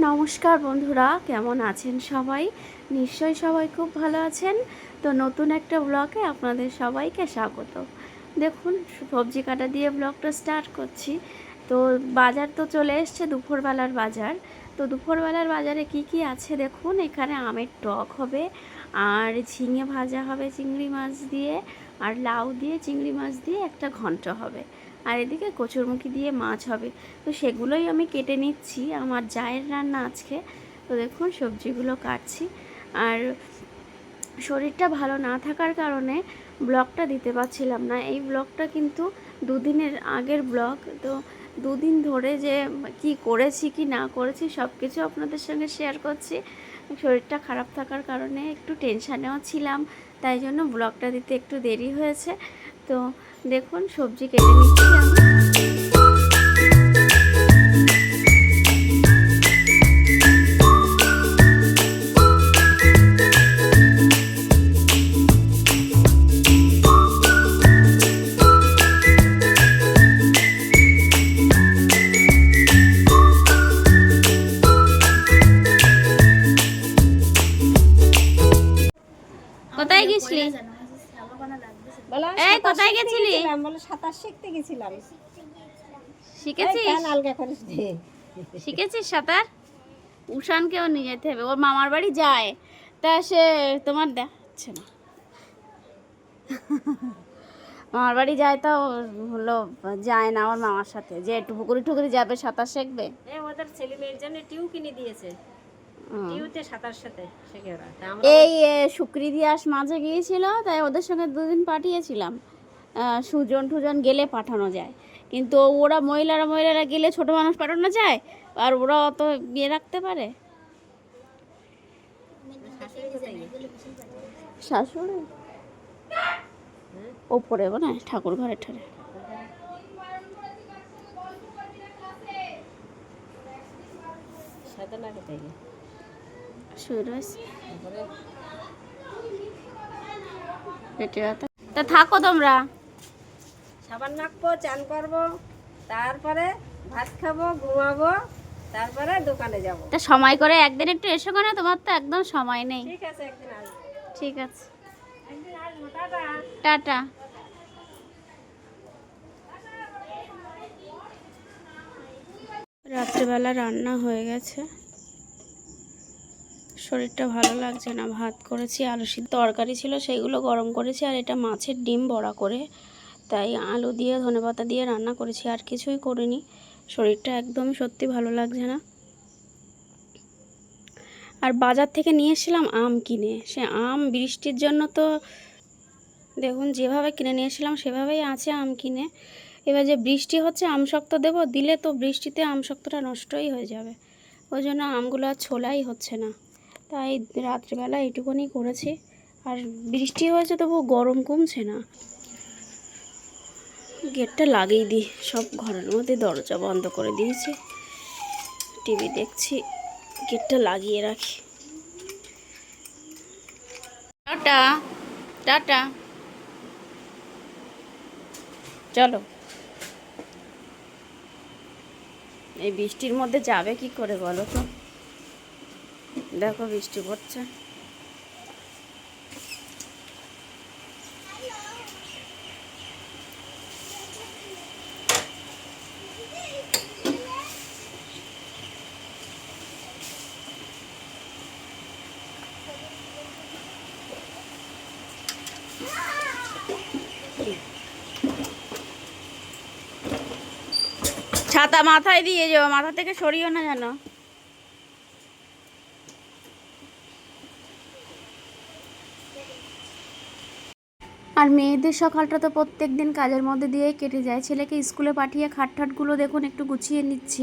নমস্কার বন্ধুরা, কেমন আছেন সবাই? নিশ্চয়ই সবাই খুব ভালো আছেন। তো নতুন একটা ব্লগে আপনাদের সবাইকে স্বাগত। দেখুন, সবজি কাটা দিয়ে ব্লগটা স্টার্ট করছি। তো বাজার তো চলে এসছে, দুপুরবেলার বাজার। তো দুপুরবেলার বাজারে কি কি আছে দেখুন। এখানে আমের টক হবে, আর ঝিঙে ভাজা হবে চিংড়ি মাছ দিয়ে, আর লাউ দিয়ে চিংড়ি মাছ দিয়ে একটা ঘন্ট হবে, আর এদিকে কচুরমুখী দিয়ে মাছ হবে। তো সেগুলোই আমি কেটে নিচ্ছি, আমার জায়ের রান্না আজকে। তো দেখুন সবজিগুলো কাটছি। আর শরীরটা ভালো না থাকার কারণে ব্লগটা দিতে পারছিলাম না। এই ব্লগটা কিন্তু দুদিনের আগের ব্লগ। তো দুদিন ধরে যে কি করেছি কি না করেছি সব কিছু আপনাদের সঙ্গে শেয়ার করছি। শরীরটা খারাপ থাকার কারণে একটু টেনশানেও ছিলাম, তাই জন্য ব্লগটা দিতে একটু দেরি হয়েছে। তো দেখুন সবজি কেটে নিচ্ছি আমি। কোথায় গেছিলি? এই কোথায় গেছিলি? বলে সাঁতার শিখতে গেছিলাম। শিখেছিস? শিখেছিস সাঁতার? উষানকেও নিয়ে যেতে হবে, ওর মামার বাড়ি যায়। তা সে তোমার দেখাচ্ছে না, মামার বাড়ি যায়, তো হলো যায় না ওর মামার সাথে, যে একটু পুকুরি টুকুরি যাবে সাঁতার শিখবে। ওদের ছেলে মেয়ের জন্য টিউ কিনে দিয়েছে, টিউতে সাঁতার সাথে শেখে ওরা। এই শুক্রিদিয়াস মাঝে গিয়েছিল, তাই ওদের সঙ্গে দুদিন পাঠিয়েছিলাম। সুজন টুজন গেলে পাঠানো যায়, কিন্তু ওরা মহিলারা গেলে ছোট মানুষ পাঠানো যায়, আর ওরা অত বিয়ে রাখতে পারে? শাশুড়ি ওপরে মানে ঠাকুর ঘরের ঠারে। তা থাকো তোমরা, সাবান মাখবো, চান করবো, তারপরে ভাত খাবো, ঘুমাবো, তারপরে দোকানে যাবো। তা সময় করে একদিন একটু এসো কেন, তোমার তো একদম সময় নেই। ঠিক আছে, একদিন আসবো। ঠিক আছে, একদিন আসবো। টাটা। টাটা। রাত্রেবেলা রান্না হয়ে গেছে, শরীরটা ভালো লাগছে না। ভাত করেছি, আলু সিদ্ধ তরকারি ছিল সেইগুলো গরম করেছি, আর এটা মাছের ডিম বড়া করে, তাই আলু দিয়ে ধনেপাতা দিয়ে রান্না করেছি, আর কিছুই করিনি। শরীরটা একদমই সত্যি ভালো লাগছে না। আর বাজার থেকে নিয়ে এসেছিলাম আম কিনে, সে আম বৃষ্টির জন্য তো দেখুন যেভাবে কিনে নিয়ে এসেছিলাম সেভাবেই আছে আম কিনে। এবার যে বৃষ্টি হচ্ছে, আম শক্ত দেবো, দিলে তো বৃষ্টিতে আম শক্তটা নষ্টই হয়ে যাবে, ওই জন্য আমগুলো আর ছোলাই হচ্ছে না। তাই রাত্রিবেলা এইটুকুনি করেছি। আর বৃষ্টি হয়েছে তবু গরম কমছে না। গেটটা লাগিয়ে দিই, সব ঘরের মধ্যে দরজা বন্ধ করে দিয়েছি, টিভি দেখছি, গেটটা লাগিয়ে রাখি। টাটা টাটা, চলো। এই বৃষ্টির মধ্যে যাবে কি করে বলো তো? দেখো বৃষ্টি পড়ছে। ছাতা মাথায় দিয়ে যাও, মাথা থেকে সরিও না যেন। আর মেয়েদের সকালটা তো প্রত্যেক দিন কাজের মধ্যে দিয়েই কেটে যায়। ছেলেকে স্কুলে পাঠিয়ে খাটগুলো দেখুন একটু গুছিয়ে নিচ্ছি,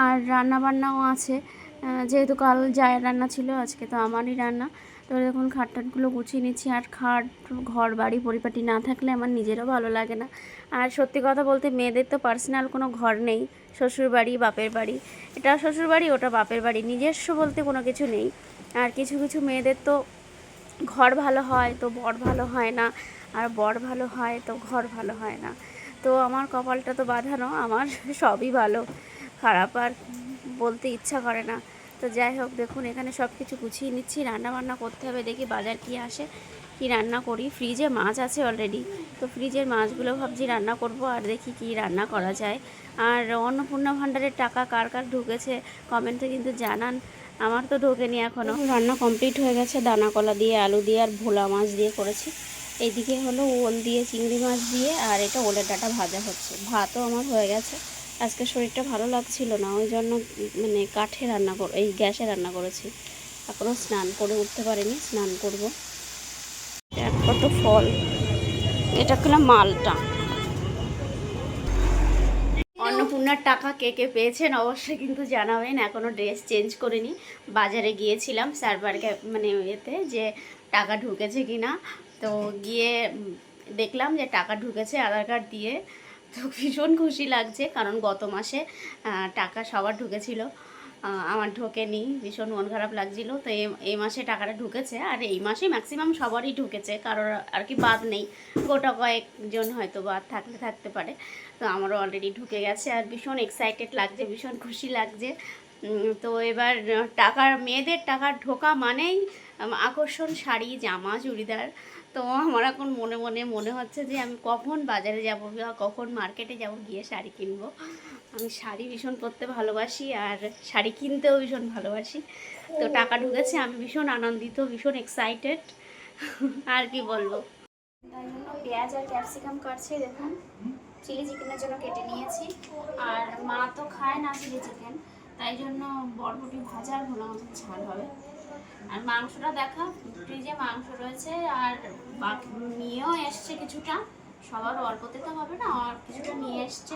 আর রান্না বান্নাও আছে, যেহেতু কাল জায়ের রান্না ছিল, আজকে তো আমারই রান্না। তো দেখুন খাটগুলো গুছিয়ে নিচ্ছি। আর ঘর বাড়ি পরিপাটি না থাকলে আমার নিজেরও ভালো লাগে না। আর সত্যি কথা বলতে মেয়েদের তো পার্সোনাল কোনো ঘর নেই, শ্বশুর বাড়ি বাপের বাড়ি, এটা শ্বশুর বাড়ি ওটা বাপের বাড়ি, নিজস্ব বলতে কোনো কিছু নেই। আর কিছু কিছু মেয়েদের তো ঘর ভালো হয় তো বর ভালো হয় না, আর বর ভালো হয় তো ঘর ভালো হয় না। তো আমার কপালটা তো বাঁধানো, আমার সবই ভালো, খারাপ আর বলতে ইচ্ছা করে না। তো যাই হোক, দেখুন এখানে সব কিছু গুছিয়ে নিচ্ছি, রান্না বান্না করতে হবে, দেখি বাজার কি আসে, কি রান্না করি। ফ্রিজে মাছ আছে অলরেডি, তো ফ্রিজের মাছগুলো ভাবছি রান্না করব, আর দেখি কি রান্না করা যায়। আর অন্নপূর্ণা ভাণ্ডারের টাকা কার কার ঢুকেছে কমেন্টে কিন্তু জানান, আমার তো ঢোকেনি এখনও। রান্না কমপ্লিট হয়ে গেছে, দানা কলা দিয়ে, আলু দিয়ে আর ভোলা মাছ দিয়ে করেছি। এইদিকে হলো ওল দিয়ে, চিংড়ি মাছ দিয়ে, আর এটা ওলের ডাঁটা ভাজা হচ্ছে। ভাতও আমার হয়ে গেছে। আজকে শরীরটা ভালো লাগছিল না, ওই জন্য মানে কাঠে রান্না এই গ্যাসে রান্না করেছি। এখনও স্নান করে উঠতে পারিনি, স্নান করব। কত ফল, এটা খেলাম মালটা। অন্নপূর্ণার টাকা কে কে পেয়েছেন অবশ্যই কিন্তু জানাবেন। এখনও ড্রেস চেঞ্জ করিনি, বাজারে গিয়েছিলাম সার্ভারকে মানে এতে যে টাকা ঢুকেছে কি না। তো গিয়ে দেখলাম যে টাকা ঢুকেছে আধার কার্ড দিয়ে। তো ভীষণ খুশি লাগছে, কারণ গত মাসে টাকা সবার ঢুকেছিল, আমার ঢোকেনি, ভীষণ মন খারাপ লাগছিল। তো এই মাসে টাকাটা ঢুকেছে, আর এই মাসে ম্যাক্সিমাম সবারই ঢুকেছে, কারোর আর কি বাদ নেই, গোটা কয়েকজন হয়তো বাদ থাকতে পারে। তো আমারও অলরেডি ঢুকে গেছে, আর ভীষণ এক্সাইটেড লাগছে, ভীষণ খুশি লাগছে। তো এবার টাকার, মেয়েদের টাকা ঢোকা মানেই আকর্ষণ শাড়ি, জামা, চুড়িদার। তো আমার এখন মনে হচ্ছে যে আমি কখন বাজারে যাব বা কখন মার্কেটে যাব, গিয়ে শাড়ি কিনবো। আমি শাড়ি ভীষণ পরতে ভালোবাসি, আর শাড়ি কিনতেও ভীষণ ভালোবাসি। তো টাকা ঢুকেছে, আমি ভীষণ আনন্দিত, ভীষণ এক্সাইটেড, আর কি বলবো। তাই জন্য পেঁয়াজ আর ক্যাপসিকাম কাটছে, দেখুন চিলি চিকেনের জন্য কেটে নিয়েছি। আর মা তো খায় না চিলি চিকেন, তাই জন্য বরবটি ভাজা আর ভোলা মাছের ঝাল হবে। আর মাংসটা দেখা, ফ্রিজে মাংস রয়েছে, আর বাকি নিয়েও এসছে কিছুটা, সবার অল্পতে তো হবে না, আর কিছুটা নিয়ে এসছে।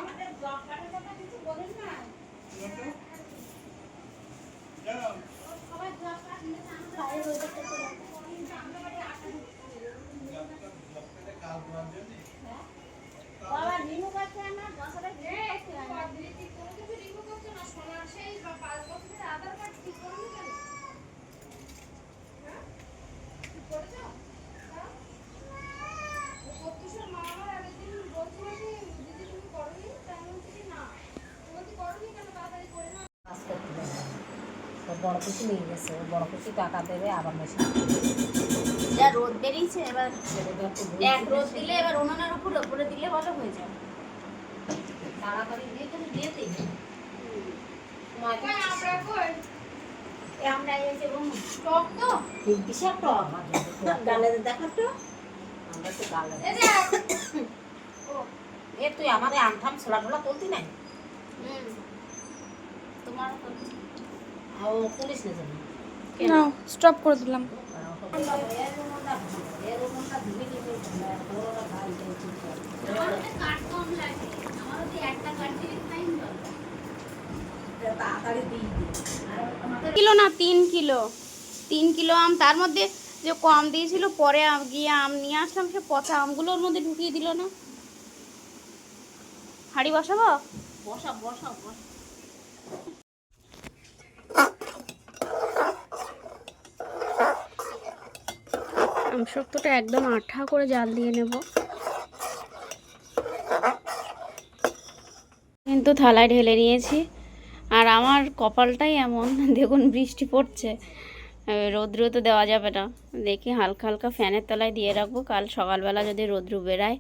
বড় কিছু নিয়ে গেছে, বড় কিছু টাকা দেবে আবার মেশিন। যা রোদ বেরিয়েছে, এবার এক রোদ দিলে এবার উনুনের উপরে দিলে ভালো হয়ে যাবে। তাড়াতাড়ি দিয়ে তুমি দিয়ে দিই। আমরা এসে টক তো বিশাল টক গালে দেখা তো আমরা তো গালে এ তুই আমাদের আমঠাম ছোলা টোলা তুলতি নাই। তোমার ও পুলিশ না জানি না, স্টপ করে দিলাম। কিলো না 3 কিলো, 3 কিলো আম, তার মধ্যে যে কম দিয়েছিল, পরে গিয়ে আম নিয়ে আসলাম, সে পচা আমগুলো ওর মধ্যে ঢুকিয়ে দিল না। হাঁড়ি বসাবো, বসা বসা বসা। আমসত্বটা একদম আঠা করে জাল দিয়ে নেব। কিন্তু থালায় ঢেলে নিয়েছি, আর আমার কপালটাই এমন, দেখুন বৃষ্টি পড়ছে, রৌদ্র তো দেওয়া যাবে না, দেখি হালকা হালকা ফ্যানের তলায় দিয়ে রাখবো, কাল সকালবেলা যদি রৌদ্র বেরায়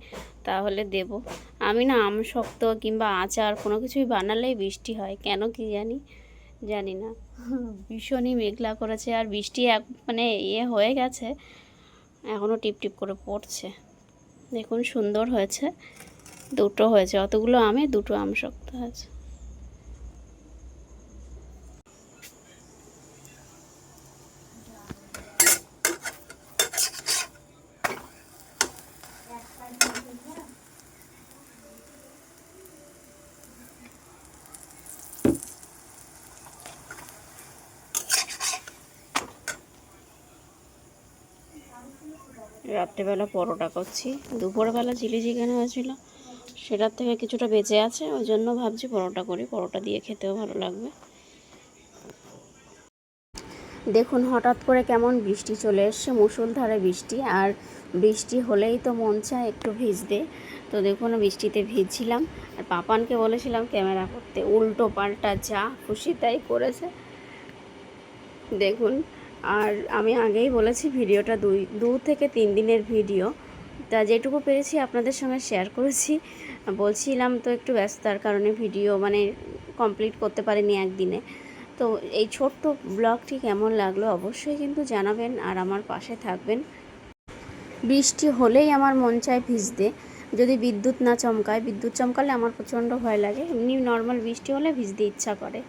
তাহলে দেব। আমি না আমশক্ত কিংবা আচার কোনো কিছুই বানালেই বৃষ্টি হয়, কেন কি জানি না। ভীষণই মেঘলা করেছে, আর বৃষ্টি মানে হয়ে গেছে, এখনও টিপটিপ করে পড়ছে। দেখুন সুন্দর হয়েছে, দুটো হয়েছে, অতগুলো আমে দুটো আমশক্ত হয়েছে। রাত্রেবেলা পরোটা করছি, দুপুরবেলা চিলি চিকেন হয়েছিল, সেটার থেকে কিছুটা বেঁচে আছে, ওই জন্য ভাবছি পরোটা করি, পরোটা দিয়ে খেতেও ভালো লাগবে। দেখুন হঠাৎ করে কেমন বৃষ্টি চলে এসছে, মুষলধারে বৃষ্টি, আর বৃষ্টি হলেই তো মন চায় একটু ভিজতে। তো দেখুন বৃষ্টিতে ভিজছিলাম, আর পাপানকে বলেছিলাম ক্যামেরা করতে, উল্টো পাল্টা যা খুশি তাই করেছে। দেখুন, আর আমি আগেই বলেছি ভিডিওটা দু থেকে 3 দিনের ভিডিও, তা যেটুকু পেরেছি আপনাদের সঙ্গে শেয়ার করেছি। বলছিলাম তো একটু ব্যস্ততার কারণে ভিডিও মানে কমপ্লিট করতে পারিনি একদিনে। তো এই ছোট্ট ব্লগটি কেমন লাগলো অবশ্যই কিন্তু জানাবেন আর আমার পাশে থাকবেন। বৃষ্টি হলেই আমার মন চায় ভিজতে, যদি বিদ্যুৎ না চমকায়। বিদ্যুৎ চমকালে আমার প্রচণ্ড ভয় লাগে, এমনি নর্মাল বৃষ্টি হলে ভিজতে ইচ্ছা করে।